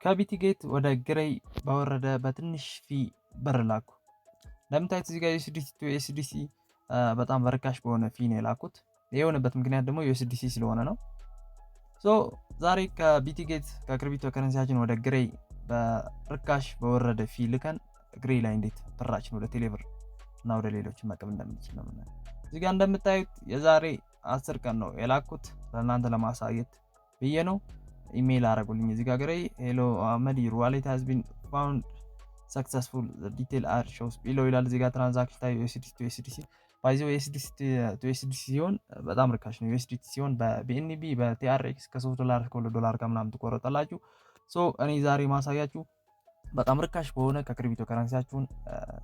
ከቢቲጌት ወደ ግሬይ በወረደ በትንሽ ፊ ብር ላኩ። እንደምታዩት እዚህ ጋር ዩኤስዲቲ ቱ ዩኤስዲሲ በጣም በርካሽ በሆነ ፊ ነው የላኩት። የሆነበት ምክንያት ደግሞ ዩኤስዲሲ ስለሆነ ነው። ሶ ዛሬ ከቢቲጌት ከክሪፕቶ ከረንሲያችን ወደ ግሬይ በርካሽ በወረደ ፊ ልከን ግሬይ ላይ እንዴት ብራችን ወደ ቴሌብር እና ወደ ሌሎች መቀበል እንደምንችል ነው የምናየው። እዚህ ጋር እንደምታዩት የዛሬ 10 ቀን ነው የላኩት ለእናንተ ለማሳየት ብዬ ነው። ኢሜል አረጉልኝ እዚህ ጋር ግሬይ ሄሎ አህመድ ዩር ዋሌት ሃዝ ቢን ፋውንድ ሰክሰስፉል ዲቴል አር ሾውስ ቢሎ ይላል። እዚህ ጋር ትራንዛክሽን ታይፕ ዩኤስዲቲ ቱ ዩኤስዲሲ ባይዘው ዩኤስዲቲ ቱ ዩኤስዲሲ ሲሆን በጣም ርካሽ ነው። ዩኤስዲቲ ሲሆን በቢኤንቢ በቲአርኤክስ ከ$3 እስከ $2 ከምናምን ትቆረጣላችሁ። ሶ እኔ ዛሬ ማሳያችሁ በጣም ርካሽ በሆነ ከክሪፕቶ ከረንሲያችሁን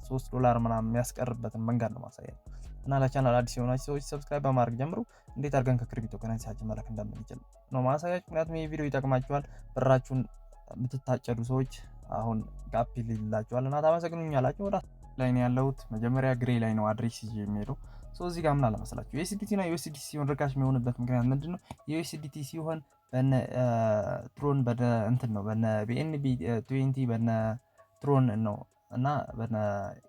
$3 ምናምን የሚያስቀርበትን መንገድ ነው ማሳያችሁ። እና ለቻናል አዲስ የሆናችሁ ሰዎች ሰብስክራይብ በማድረግ ጀምሩ። እንዴት አድርገን ከክሪፕቶ ከረንሲያችን መላክ እንደምንችል ነው ማሳያችሁ። ምክንያቱም ይሄ ቪዲዮ ይጠቅማችኋል። ብራችሁን የምትታጨዱ ሰዎች አሁን ጋፕ ይልላችኋል እና ታመሰግኑኛላችሁ። ወደ ላይ ነው ያለሁት። መጀመሪያ ግሬይ ላይ ነው አድሬስ ይዤ የሚሄደው። ሶ እዚህ ጋር ምን አለ መሰላችሁ ዩኤስዲቲ እና ዩኤስዲቲ ሲሆን ርካሽ የሚሆንበት ምክንያት ምንድነው? ዩኤስዲቲ ሲሆን በነ ትሮን በነ እንትን ነው በነ ቢኤንቢ 20 በነ ትሮን ነው እና በነ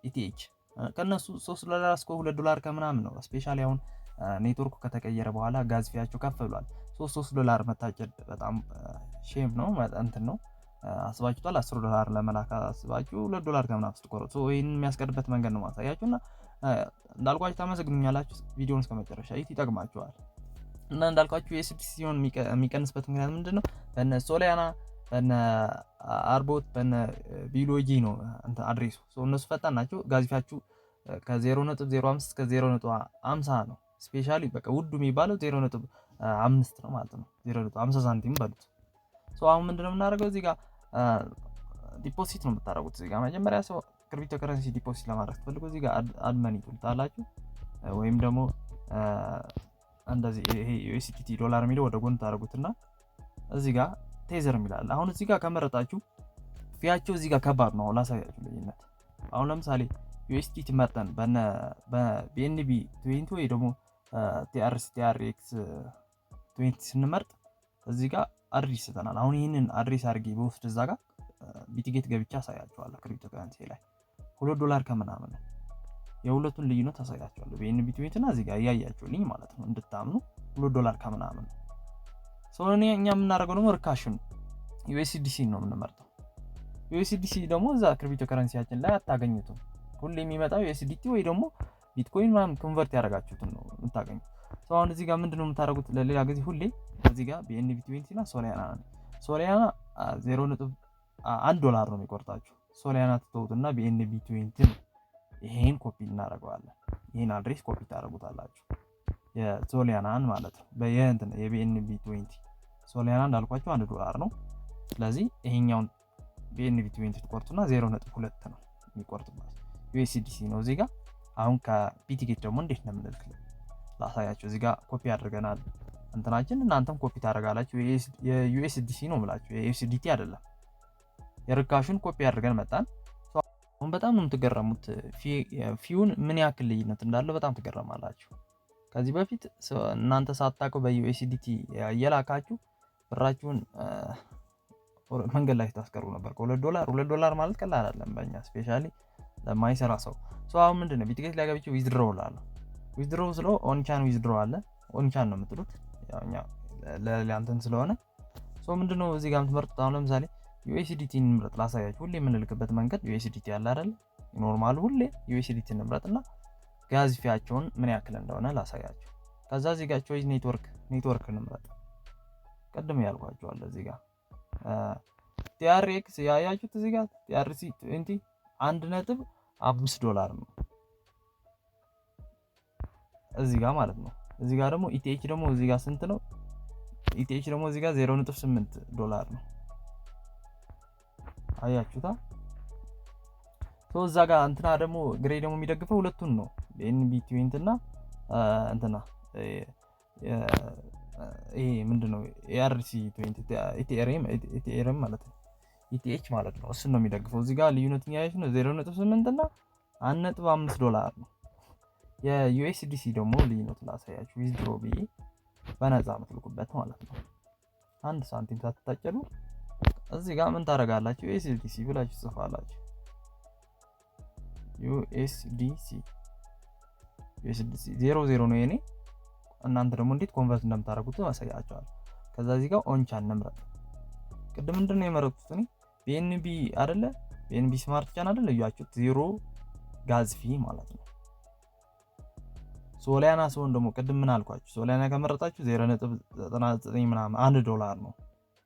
ኢቲኤች ከነሱ $3 እስከ $2 ከምናምን ነው። ስፔሻሊ አሁን ኔትወርኩ ከተቀየረ በኋላ ጋዝ ፊያቸው ከፍ ብሏል። $3 መታጨድ በጣም ሼም ነው እንትን ነው። አስባችሁታል? $10 ለመላክ አስባችሁ $2 ከምናምን ስትቆረጡ ይሄን የሚያስቀርበት መንገድ ነው ማሳያችሁ። እና እንዳልኳችሁ ታመሰግኑኛላችሁ። ቪዲዮውን እስከመጨረሻ ይጠቅማችኋል። እና እንዳልኳችሁ ዩኤስዲቲ ሲሆን የሚቀንስበት ምክንያት ምንድነው? በነ ሶሊያና በነ አርቦት በነ ቢሎጂ ነው እንትን አድሬሱ። እነሱ ፈጣን ናቸው። ጋዚፋችሁ ከ0.05 እስከ 0.50 ነው። ስፔሻሊ በቃ ውዱ የሚባለው 0.5 ነው ማለት ነው። 0.50 ሳንቲም በሉት። አሁን ምንድነው የምናደርገው? እዚህ ጋር ዲፖዚት ነው የምታደርጉት። እዚህ ጋር መጀመሪያ ሰው ክሪፕቶ ከረንሲ ዲፖዚት ለማድረግ ፈልጉ እዚህ ጋር አድመኒ ትሉታላችሁ። ወይም ደግሞ እንደዚህ ይሄ ዩኤስዲቲ ዶላር የሚለው ወደ ጎን ታደርጉትና እዚህ ጋር ቴዘር የሚላል። አሁን እዚህ ጋር ከመረጣችሁ ፊያቸው እዚህ ጋር ከባድ ነው። ላሳያችሁ ልዩነት። አሁን ለምሳሌ ዩኤስዲቲ መርጠን በቢኤንቢ 20 ወይ ደግሞ ቲአርኤክስ 20 ስንመርጥ እዚህ ጋር አድሬስ ይሰጠናል። አሁን ይሄንን አድሬስ አድርጌ በውስጥ እዛ ጋር ቢቲጌት ገብቻ አሳያችኋለሁ። ክሪፕቶ ከረንሲ ላይ $2 ከምናምን ነው። የሁለቱን ልዩነት አሳያችኋለሁ። ቢኤንቢ 20 እና እዚህ ጋር እያያችሁልኝ ማለት ነው እንድታምኑ $2 ከምናምን ነው። እኛ የምናደርገው ደግሞ ርካሽን ዩኤስዲሲ ነው የምንመርጠው። ዩኤስዲሲ ደግሞ እዛ ክሪፕቶ ከረንሲያችን ላይ አታገኙትም። ሁሌ የሚመጣው ዩኤስዲቲ ወይ ደግሞ ቢትኮይን ምናምን ኮንቨርት ያደርጋችሁትን ነው የምታገኙት። አሁን እዚህ ጋር ምንድነው የምታደርጉት? ለሌላ ጊዜ ሁሌ እዚህ ጋር ቢኤንቢ 20 እና ሶሊያና $0.1 ነው የሚቆርጣችሁ። ሶሊያና ትተውትና ቢኤንቢ 20 ነው። ይሄን ኮፒ እናደርገዋለን። ይሄን አድሬስ ኮፒ ታደርጉታላችሁ። የሶሊያናን ማለት ነው የቢኤንቢ 20 ሶሊያና እንዳልኳችሁ $1 ነው። ስለዚህ ይሄኛውን ቢኤንቢ 20 ትቆርጡና 0.2 ነው የሚቆርጥባት ዩኤስዲሲ ነው እዚህ ጋር። አሁን ከቢቲጌት ደግሞ እንዴት ነው የምንልክ ላሳያችሁ። እዚህ ጋር ኮፒ አድርገናል እንትናችን። እናንተም ኮፒ ታደርጋላችሁ። የዩኤስዲሲ ነው ብላችሁ የዩኤስዲቲ አይደለም። የርካሹን ኮፒ አድርገን መጣን። አሁን በጣም ነው የምትገረሙት። ፊውን ምን ያክል ልዩነት እንዳለው በጣም ትገረማላችሁ። ከዚህ በፊት እናንተ ሳታውቁ በዩኤስዲቲ እየላካችሁ ብራችሁን መንገድ ላይ ታስቀሩ ነበር። $2 ማለት ቀላል አይደለም በእኛ ስፔሻሊ ለማይሰራ ሰው። አሁን ምንድነው ቢቲጌት ላይ ገብቼ ዊዝድሮው እላለሁ። ዊዝድሮው ስለው ኦንቻን ዊዝድሮው አለ። ኦንቻን ነው የምትሉት ያው እኛ ለሌላ እንትን ስለሆነ ምንድነው እዚህ ጋር የምትመርጡት። አሁን ለምሳሌ ዩኤስዲቲ እንምረጥ ላሳያችሁ። ሁሌ የምንልክበት መንገድ ዩኤስዲቲ ያለ አይደል? ኖርማል ሁሌ ዩኤስዲቲ እንምረጥና ጋዝ ፊያቸውን ምን ያክል እንደሆነ ላሳያችሁ። ከዛ እዚህ ጋር ቾይስ ኔትወርክ እንምረጥ። ቀድም ያልኳችሁ አለ እዚህ ጋር ቲአርኤክስ ያያችሁት እዚህ ጋር ቲአርሲ 20 $1.5 ነው እዚህ ጋር ማለት ነው። እዚህ ጋር ደግሞ ኢቲኤች ደግሞ እዚህ ጋር ስንት ነው? ኢቲኤች ደግሞ እዚህ ጋር $0.8 ነው። አያችሁታ? እዛ ጋር እንትና ደግሞ ግሬይ ደግሞ የሚደግፈው ሁለቱን ነው ቢኤንቢ 20 እና እንትና ይሄ ምንድነው ኤአርሲ 20 ኢቲኤርኤም ማለት ነው። ኢቲኤች ማለት ነው። እሱን ነው የሚደግፈው። እዚህ ጋር ልዩነቱን ያያችሁ ነው 0.8 እና $1.5 ነው። የዩኤስዲሲ ደግሞ ልዩነቱን ላሳያችሁ። ዊዝድሮ ብዬ በነፃ የምትልኩበት ማለት ነው። 1 ሳንቲም ሳትታጨዱ እዚህ ጋር ምን ታደርጋላችሁ? USDC ብላችሁ ጽፋላችሁ። USDC 00 ነው የኔ። እናንተ ደግሞ እንዴት ኮንቨርት እንደምታደርጉት አሳያችኋለሁ። ከዛ እዚህ ጋር ኦንቻን እንምረጥ። ቅድም ምንድነው የመረጥኩት እኔ BNB አይደለ? BNB ስማርት ቻን አይደለ? እያችሁት 0 ጋዝ ፊ ማለት ነው። ሶሊያና ሲሆን ደግሞ ቅድም ምን አልኳችሁ? ሶሊያና ከመረጣችሁ 0.99 ምናምን $1 ነው።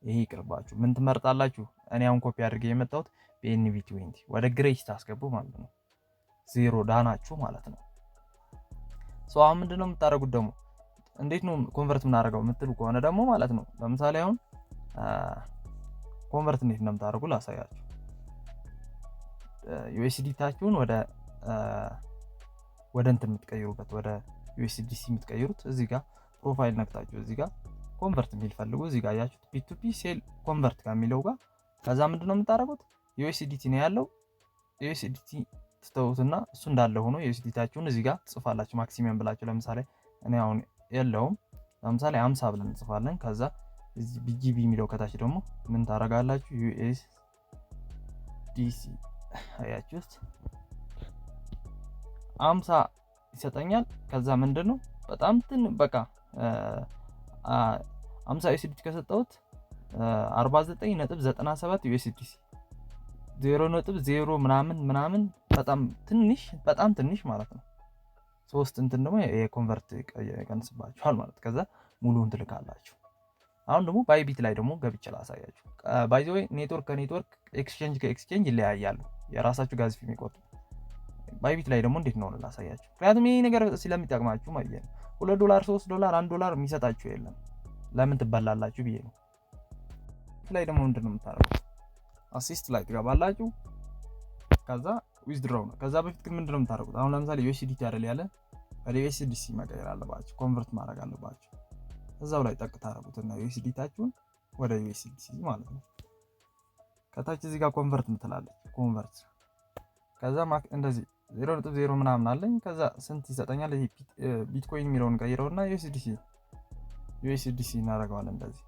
ይሄ ይቅርባችሁ። ምን ትመርጣላችሁ? እኔ አሁን ኮፒ አድርጌ የመጣሁት BNB 20 ወደ ግሬስ ታስገቡ ማለት ነው። 0 ዳናችሁ ማለት ነው። አሁን ምንድነው የምታደርጉት ደግሞ እንዴት ነው ኮንቨርት የምናደርገው የምትሉ ከሆነ ደግሞ ማለት ነው ለምሳሌ አሁን ኮንቨርት እንዴት እንደምታደርጉ ላሳያችሁ። USD ታችሁን ወደ እንትን የምትቀይሩበት ወደ USDC የምትቀይሩት እዚህ ጋር ፕሮፋይል ነክታችሁ እዚህ ጋር ኮንቨርት የሚል ፈልጉ። እዚህ ጋር ያያችሁት P2P ሴል ኮንቨርት ከሚለው ጋር ከዛ ምንድነው የምታደርጉት USDT ነው ያለው USDT ትተውትና እሱ እንዳለ ሆኖ USDT ታችሁን እዚህ ጋር ጽፋላችሁ ማክሲመም ብላችሁ ለምሳሌ እኔ አሁን የለውም ለምሳሌ 50 ብለን እንጽፋለን። ከዛ እዚህ BGB የሚለው ከታች ደግሞ ምን ታረጋላችሁ USDC አያችሁት 50 ይሰጠኛል። ከዛ ምንድነው በጣም በቃ 50 USDT ከሰጠሁት 49.97 USDC 0.0 ምናምን በጣም ትንሽ ማለት ነው። ሶስት እንትን ደግሞ የኮንቨርት ይቀንስባችኋል ማለት። ከዛ ሙሉውን ትልካላችሁ። አሁን ደግሞ ባይቢት ላይ ደግሞ ገብቼ ላሳያችሁ። ባይ ዘ ወይ ኔትወርክ ከኔትወርክ ኤክስቼንጅ ከኤክስቼንጅ ይለያያሉ የራሳችሁ ጋዝ ፊ የሚቆርጡ። ባይቢት ላይ ደግሞ እንዴት ነው ላሳያችሁ። ምክንያቱም ይሄ ነገር ስለሚጠቅማችሁ ማለት ነው። $2 $3 $1 የሚሰጣችሁ የለም። ለምን ትበላላችሁ ብዬ ነው። ላይ ደግሞ ምንድነው የምታደርጉት? አሲስት ላይ ትገባላችሁ። ከዛ ዊዝድሮው ነው። ከዛ በፊት ግን ምንድነው የምታደርጉት? አሁን ለምሳሌ USDT አይደል ያለ ወደ USDC መቀየር አለባችሁ፣ ኮንቨርት ማድረግ አለባችሁ። እዛው ላይ ጠቅ ታደርጉትና USDT ታችሁን ወደ USDC ማለት ነው። ከታች እዚህ ጋር ኮንቨርት ምትላለች ኮንቨርት። ከዛ እንደዚህ 0.0 ምናምን አለኝ። ከዛ ስንት ይሰጠኛል? ይሄ ቢትኮይን የሚለውን ቀይረውና USDC እናደርገዋለን እንደዚህ።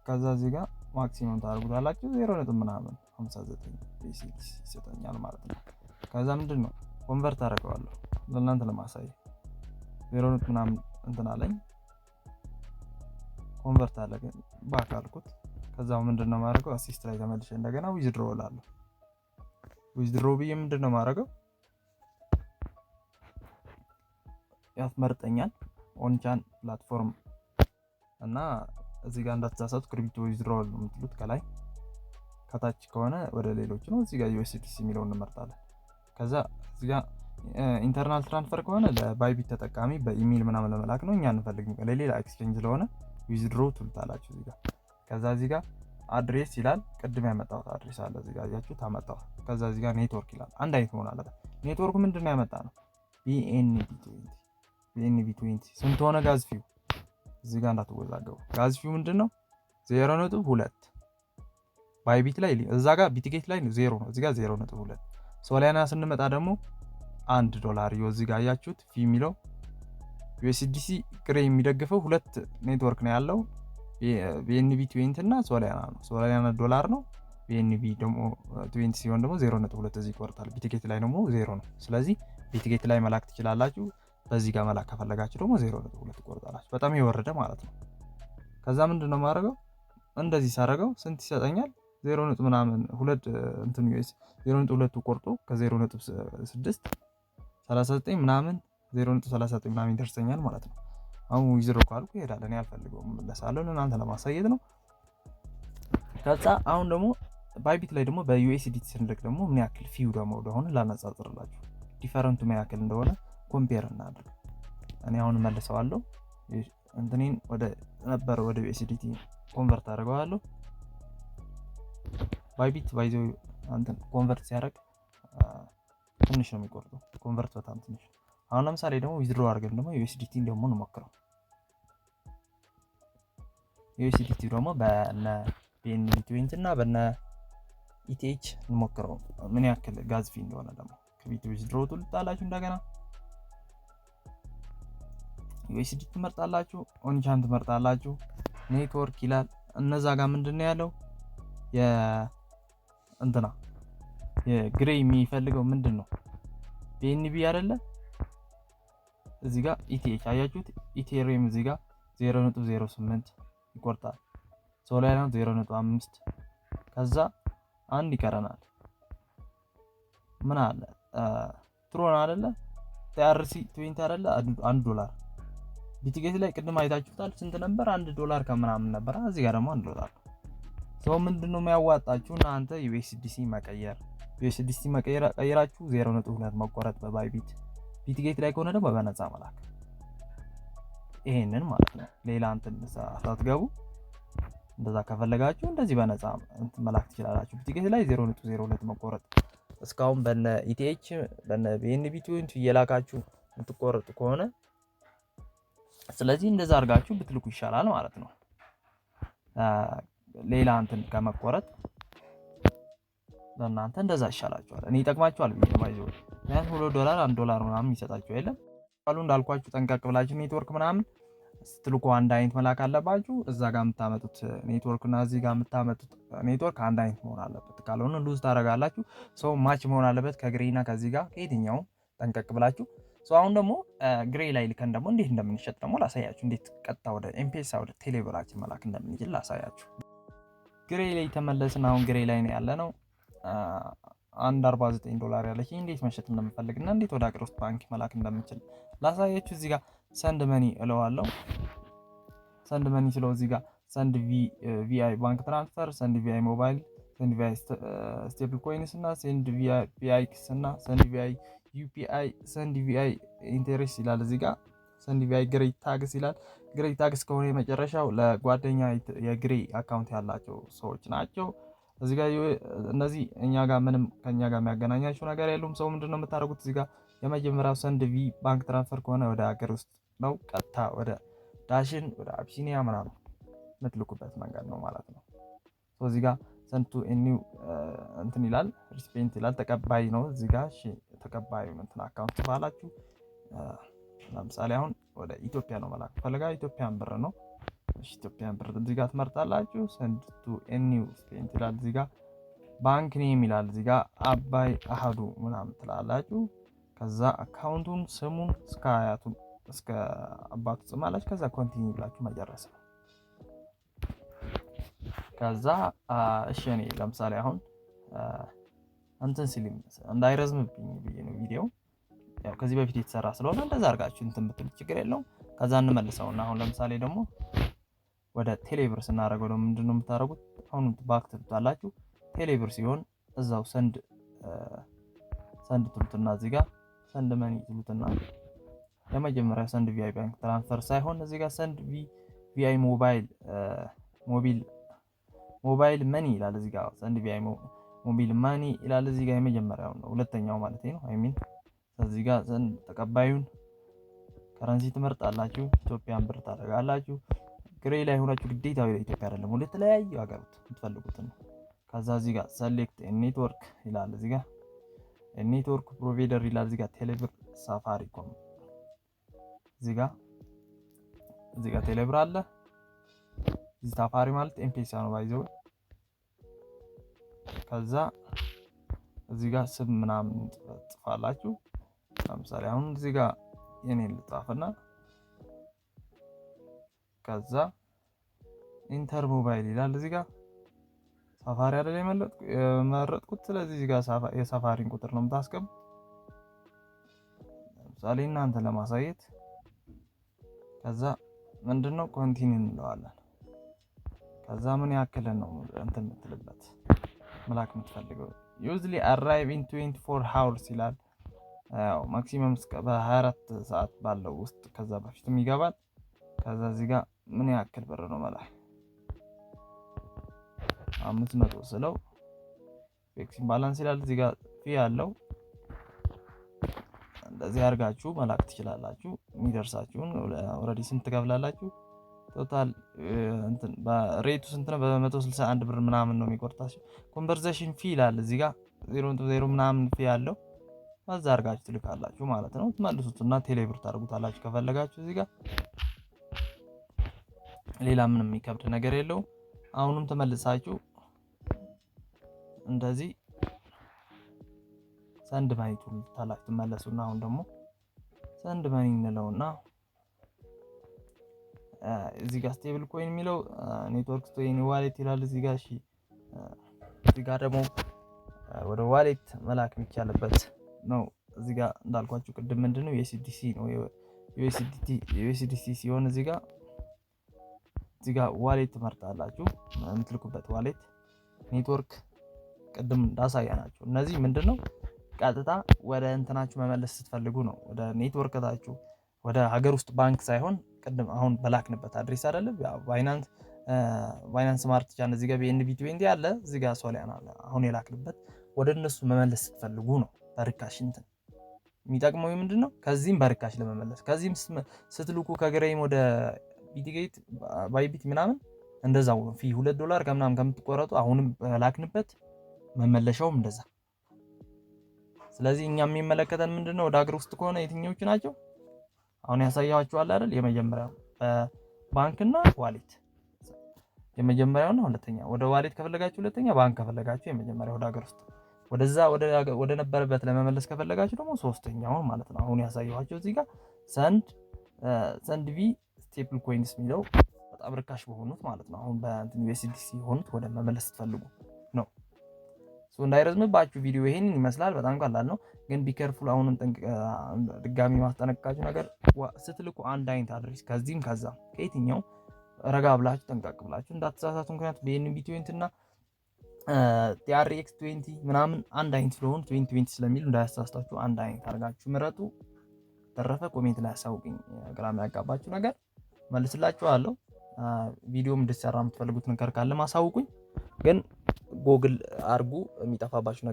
ከዛ እዚህ ጋር ማክሲመም ታደርጉታላችሁ 0 ምናምን 59 USDC ይሰጠኛል ማለት ነው። ከዛ ምንድነው ኮንቨርት አደርገዋለሁ ለእናንተ ለማሳየት 0 ምናምን እንትን አለኝ ኮንቨርት አደረገ ባክ አልኩት። ከዛው ምንድነው ማድረገው አሲስት ላይ ተመልሼ እንደገና ዊዝድሮ እላለሁ። ዊዝድሮ ብዬ ምንድነው ማድረገው ያስመርጠኛል ኦንቻን ፕላትፎርም እና እዚህ ጋር እንዳትሳሳቱ ክሪፕቶ ዊዝድሮል ነው የምትሉት ከላይ። ከታች ከሆነ ወደ ሌሎች ነው። እዚህ ጋር USDC የሚለውን እንመርጣለን። ከዛ እዚህ ጋር ኢንተርናል ትራንስፈር ከሆነ ለባይቢት ተጠቃሚ በኢሜል ምናምን ለመላክ ነው። እኛ እንፈልግም ለሌላ ኤክስቼንጅ ስለሆነ ዊዝድሮ ትሉታላችሁ እዚህ ጋር። ከዛ እዚህ ጋር አድሬስ ይላል። ቅድም ያመጣሁት አድሬስ አለ እዚህ ጋር ያያችሁ ታመጣው። ከዛ እዚህ ጋር ኔትወርክ ይላል። አንድ አይነት መሆን አለበት። ኔትወርኩ ምንድነው ያመጣ ነው BNB 20 ስንት ሆነ ጋዝ ፊው? እዚህ ጋር እንዳትወዛገቡ ጋዝ ፊው ምንድነው 0.2 ባይቢት ላይ እዛ ጋር ቢትጌት ላይ ነው 0 ነው። እዚህ ጋር 0.2 ሶሊያና ስንመጣ ደግሞ $1 እዚህ ጋር ያያችሁት ፊ የሚለው USDC ግሬ የሚደግፈው ሁለት ኔትወርክ ነው ያለው BNB 20 እና ሶሊያና ነው። ሶሊያና $1 ነው። BNB ደግሞ 20 ሲሆን ደግሞ 0.2 እዚህ ይቆርጣል። ቢትጌት ላይ ደግሞ 0 ነው። ስለዚህ ቢትጌት ላይ መላክ ትችላላችሁ። በዚህ ጋር መላክ ከፈለጋችሁ ደግሞ 0.2 ይቆርጣላችሁ። በጣም የወረደ ማለት ነው። ከዛ ምንድነው ማድረገው እንደዚህ ሳረገው ስንት ይሰጠኛል? 0 ምናምን 2 እንትን US 0.2 ቆርጦ ከ0.6 39 ምናምን 0.39 ምናምን ይደርሰኛል ማለት ነው። አሁን ዊዝድሮ ካልኩ ይሄዳል። እኔ አልፈልገውም መለሳለሁ ለእናንተ ለማሳየት ነው። ከዛ አሁን ደግሞ ባይቢት ላይ ደግሞ በUSDT ስንልክ ደግሞ ምን ያክል ፊው ደግሞ እንደሆነ ላነጻጽርላችሁ። ዲፈረንቱ ምን ያክል እንደሆነ ኮምፔር እናድርግ። እኔ አሁን መልሰዋለሁ እንትኔን ወደ USDT ኮንቨርት አደርገዋለሁ። ባይቢት ባይዘው አንተን ኮንቨርት ሲያደርግ ትንሽ ነው የሚቆርጠው። ኮንቨርት በጣም ትንሽ። አሁን ለምሳሌ ደግሞ ዊዝድሮ አድርገን ደግሞ USDT ደግሞ እንሞክረው። USDT ደግሞ በነ BNB 20 እና በነ ETH እንሞክረው ምን ያክል ጋዝ ፊ እንደሆነ ደግሞ ክሪፕቶ ዊዝድሮ ትሉታላችሁ። እንደገና USDT ትመርጣላችሁ፣ ኦንቻን ትመርጣላችሁ። ኔትወርክ ይላል። እነዛ ጋር ምንድነው ያለው እንትና የግሬ የሚፈልገው ምንድነው ቢኤንቢ አይደለ? እዚህ ጋር ኢቲኤች አያችሁት? ኢቴሪየም እዚህ ጋር 0.08 ይቆርጣል። ሶላና 0.5 ከዛ አንድ ይቀረናል። ምን አለ ትሮን አይደለ? ቲአርሲ 20 አይደለ? $1 ቢትጌት ላይ ቅድም አይታችሁታል። ስንት ነበር? $1 ከምናምን ነበር። እዚህ ጋር ደግሞ $1 ሰው ምንድነው የሚያዋጣችሁ እናንተ ዩኤስዲሲ መቀየር። ዩኤስዲሲ ቀይራችሁ 0.2 መቆረጥ በባይቢት ቢትጌት ላይ ከሆነ ደግሞ በነፃ መላክ። ይሄንን ማለት ነው። ሌላ እንትን ሳትገቡ እንደዛ ከፈለጋችሁ እንደዚህ በነፃ መላክ ትችላላችሁ። ቢትጌት ላይ 0.02 መቆረጥ እስካሁን በነ ኢቲኤች በነ ቢኤንቢ ቱንት እየላካችሁ የምትቆረጡ ከሆነ ስለዚህ እንደዛ አድርጋችሁ ብትልኩ ይሻላል ማለት ነው። ሌላ እንትን ከመቆረጥ ለእናንተ እንደዛ ይሻላችኋል። እኔ ይጠቅማችኋል ብዬ ነው ባይዘው ያን $2 $1 ምናምን ይሰጣችሁ የለም ቃሉ እንዳልኳችሁ ጠንቀቅ ብላችሁ ኔትወርክ ምናምን ስትልኩ አንድ አይነት መላክ አለባችሁ። እዛ ጋር የምታመጡት ኔትወርክ እና እዚህ ጋር የምታመጡት ኔትወርክ አንድ አይነት መሆን አለበት። ካልሆነ ሉዝ ታደርጋላችሁ። ሰው ማች መሆን አለበት ከግሬና ከዚህ ጋር ከየትኛው ጠንቀቅ ብላችሁ። ሰው አሁን ደግሞ ግሬ ላይ ልከን ደግሞ እንዴት እንደምንሸጥ ደግሞ ላሳያችሁ። እንዴት ቀጥታ ወደ ኤምፔሳ ወደ ቴሌብራችን መላክ እንደምንችል ላሳያችሁ። ግሬ ላይ ተመለስን። አሁን ግሬ ላይ ነው ያለ ነው። $49 ያለች እንዴት መሸጥ እንደምፈልግና እንዴት ወደ አገር ውስጥ ባንክ መላክ እንደምችል ላሳያችሁ። እዚህ ጋር ሰንድ መኒ እለዋለሁ። ሰንድ መኒ ስለው እዚህ ጋር ሰንድ ቪአይ ባንክ ትራንስፈር፣ ሰንድ ቪአይ ሞባይል፣ ሰንድ ቪአይ ስቴብል ኮይንስ እና ሰንድ ቪአይ ክስ እና ሰንድ ቪአይ ዩፒአይ፣ ሰንድ ቪአይ ኢንተረስት ይላል። እዚህ ጋር ሰንድ ቪአይ ግሬ ታግስ ይላል። ግሬ ታግስ ከሆነ የመጨረሻው ለጓደኛ የግሬ አካውንት ያላቸው ሰዎች ናቸው። እዚህ ጋር እነዚህ እኛ ጋር ምንም ከኛ ጋር የሚያገናኛቸው ነገር የለውም። ሰው ምንድነው የምታደርጉት? እዚህ ጋር የመጀመሪያው ሰንድ ቪ ባንክ ትራንስፈር ከሆነ ወደ ሀገር ውስጥ ነው። ቀጥታ ወደ ዳሽን ወደ አቢሲኒያ ምናምን የምትልኩበት መንገድ ነው ማለት ነው። እዚህ ጋር ሰንቱ ኒው እንትን ይላል ሪስፔንት ይላል ተቀባይ ነው። እዚህ ጋር እሺ ተቀባዩ እንትን አካውንት ባላችሁ ለምሳሌ አሁን ወደ ኢትዮጵያ ነው መላክ ፈልጋ ኢትዮጵያን ብር ነው። እሺ ኢትዮጵያን ብር እዚህ ጋር ትመርጣላችሁ። ሰንድ ቱ ኒው ሪስፔንት ይላል። እዚህ ጋር ባንክ ኔም ይላል። እዚህ ጋር አባይ አሃዱ ምናምን ትላላችሁ። ከዛ አካውንቱን ስሙን እስከ አያቱን እስከ አባቱ ጽማላችሁ። ከዛ ኮንቲኒው ብላችሁ መጨረስ ነው። ከዛ እሺ እኔ ለምሳሌ አሁን እንትን ሲልም እንዳይረዝምብኝ ብዬ ነው ቪዲዮ ያው ከዚህ በፊት የተሰራ ስለሆነ እንደዛ አድርጋችሁ እንትን ብትሉ ችግር የለውም። ከዛ እንመልሰውና አሁን ለምሳሌ ደግሞ ወደ ቴሌብር ስናደርገው ደግሞ ምንድነው የምታደርጉት? አሁን ባክ ትሉታላችሁ። ቴሌብር ሲሆን እዛው ሰንድ ትሉትና እዚህ ጋር ሰንድ መኒ ትሉትና የመጀመሪያ ሰንድ ቪአይ ባንክ ትራንስፈር ሳይሆን እዚህ ጋር ሰንድ ቪአይ ሞባይል መኒ ይላል። እዚህ ጋር ሰንድ ቪአይ ሞባይል መኒ ይላል። እዚህ ጋር የመጀመሪያው ነው ሁለተኛው ማለት ነው። አይ ሚን እዚህ ጋር ሰንድ ተቀባዩን ከረንሲ ትመርጣላችሁ። ኢትዮጵያን ብር ታደርጋላችሁ። ግሬ ላይ ሆናችሁ ግዴታ ወደ ኢትዮጵያ አይደለም ወደ ተለያዩ ሀገራት የምትፈልጉት ነው። ከዛ እዚህ ጋር ሰሌክት ኔትወርክ ይላል። እዚህ ጋር ኔትወርክ ፕሮቫይደር ይላል። እዚህ ጋር ቴሌብር፣ ሳፋሪኮም እዚህ ጋር ቴሌብር አለ። እዚህ ሳፋሪ ማለት ኤምፔሳ ነው ባይዘው። ከዛ እዚህ ጋር ስም ምናምን ጽፋላችሁ። ለምሳሌ አሁን እዚህ ጋር የኔን ልጻፍና ከዛ ኢንተር ሞባይል ይላል። እዚህ ጋር ሳፋሪ አይደል የመረጥኩት። ስለዚህ እዚህ ጋር የሳፋሪን ቁጥር ነው የምታስገቡ። ለምሳሌ እናንተ ለማሳየት ከዛ ምንድነው ኮንቲኒው እንለዋለን። ከዛ ምን ያክል ነው እንትን የምትልበት መላክ የምትፈልገው ዩዝሊ አራይቭ ኢን 24 hours ይላል። ያው ማክሲመም እስከ በ24 ሰዓት ባለው ውስጥ ከዛ በፊትም ይገባል። ከዛ እዚህ ጋር ምን ያክል ብር ነው መላክ 500 ስለው ፊክሲንግ ባላንስ ይላል። እዚህ ጋር ፊ ያለው እንደዚህ አድርጋችሁ መላክ ትችላላችሁ። የሚደርሳችሁን ኦልሬዲ ስንት ትከፍላላችሁ? ቶታል እንትን በሬቱ ስንት ነው? በ161 ብር ምናምን ነው የሚቆርጣችሁ። ኮንቨርሴሽን ፊ ይላል። እዚህ ጋር 0.0 ምናምን ፊ ያለው ማዛ አድርጋችሁ ትልካላችሁ ማለት ነው። ትመልሱትና ቴሌብር ታደርጉታላችሁ ከፈለጋችሁ። እዚህ ጋር ሌላ ምንም የሚከብድ ነገር የለውም። አሁንም ተመልሳችሁ እንደዚህ ሰንድ መኒ ትሉታላችሁ ትመለሱና አሁን ደግሞ ሰንድ መኒ እንለውና እዚህ ጋር ስቴብል ኮይን የሚለው ኔትወርክ ስቶይን ዋሌት ይላል እዚህ ጋር። እሺ እዚህ ጋር ደግሞ ወደ ዋሌት መላክ የሚቻልበት ነው። እዚህ ጋር እንዳልኳችሁ ቅድም ምንድነው USDC ነው USDT ሲሆን እዚህ ጋር ዋሌት ትመርጣላችሁ የምትልኩበት ዋሌት ኔትወርክ ቅድም እንዳሳያናችሁ። እነዚህ ምንድነው ቀጥታ ወደ እንትናችሁ መመለስ ስትፈልጉ ነው ወደ ኔትወርክታችሁ ወደ ሀገር ውስጥ ባንክ ሳይሆን ቅድም አሁን በላክንበት አድሬስ አይደለም ባይናንስ ስማርት ቻን እዚህ ጋር BNB20 አለ እዚህ ጋር ሶሊያና አለ አሁን የላክንበት ወደ እነሱ መመለስ ስትፈልጉ ነው በርካሽ እንትን የሚጠቅመው ምንድነው ከዚህም በርካሽ ለመመለስ ከዚህም ስትልኩ ከግራይም ወደ ቢትጌት ባይቢት ምናምን እንደዛው ፊ $2 ከምናምን ከምትቆረጡ አሁንም በላክንበት መመለሻውም እንደዛ። ስለዚህ እኛ የሚመለከተን ምንድነው ወደ ሀገር ውስጥ ከሆነ የትኞቹ ናቸው አሁን ያሳያችኋል አይደል? የመጀመሪያው ባንክና ዋሌት የመጀመሪያውና ሁለተኛ ወደ ዋሌት ከፈለጋችሁ ሁለተኛ ባንክ ከፈለጋችሁ የመጀመሪያው ወደ ሀገር ውስጥ ወደዛ ወደ ነበረበት ለመመለስ ከፈለጋችሁ ደግሞ ሶስተኛው ማለት ነው። አሁን ያሳያችሁ እዚህ ጋር ሰንድ ቪ ስቴፕል ኮይንስ የሚለው በጣም ርካሽ በሆኑት ማለት ነው። አሁን በእንትን USDC ሆኑት ወደ መመለስ ስትፈልጉ ነው። እንዳይረዝምባችሁ ቪዲዮ ይሄንን ይመስላል። በጣም ቀላል ነው ግን ቢከርፉል። አሁንም ድጋሚ ማስጠነቀቃችሁ ነገር ስትልኩ አንድ አይነት አድሬስ ከዚህም ከዛ ከየትኛው ረጋ ብላችሁ ጠንቀቅ ብላችሁ እንዳትሳሳቱ። ምክንያቱም BNB20 እና TRX20 ምናምን አንድ አይነት ስለሆኑ 2020 ስለሚሉ እንዳያሳስታችሁ አንድ አይነት አድርጋችሁ ምረጡ። ተረፈ ኮሜንት ላይ አሳውቁኝ ግራ የሚያጋባችሁ ነገር መልስላችኋለሁ። ቪዲዮም እንድሰራ የምትፈልጉት ነገር ካለ ማሳውቁኝ። ግን ጎግል አርጉ የሚጠፋባችሁ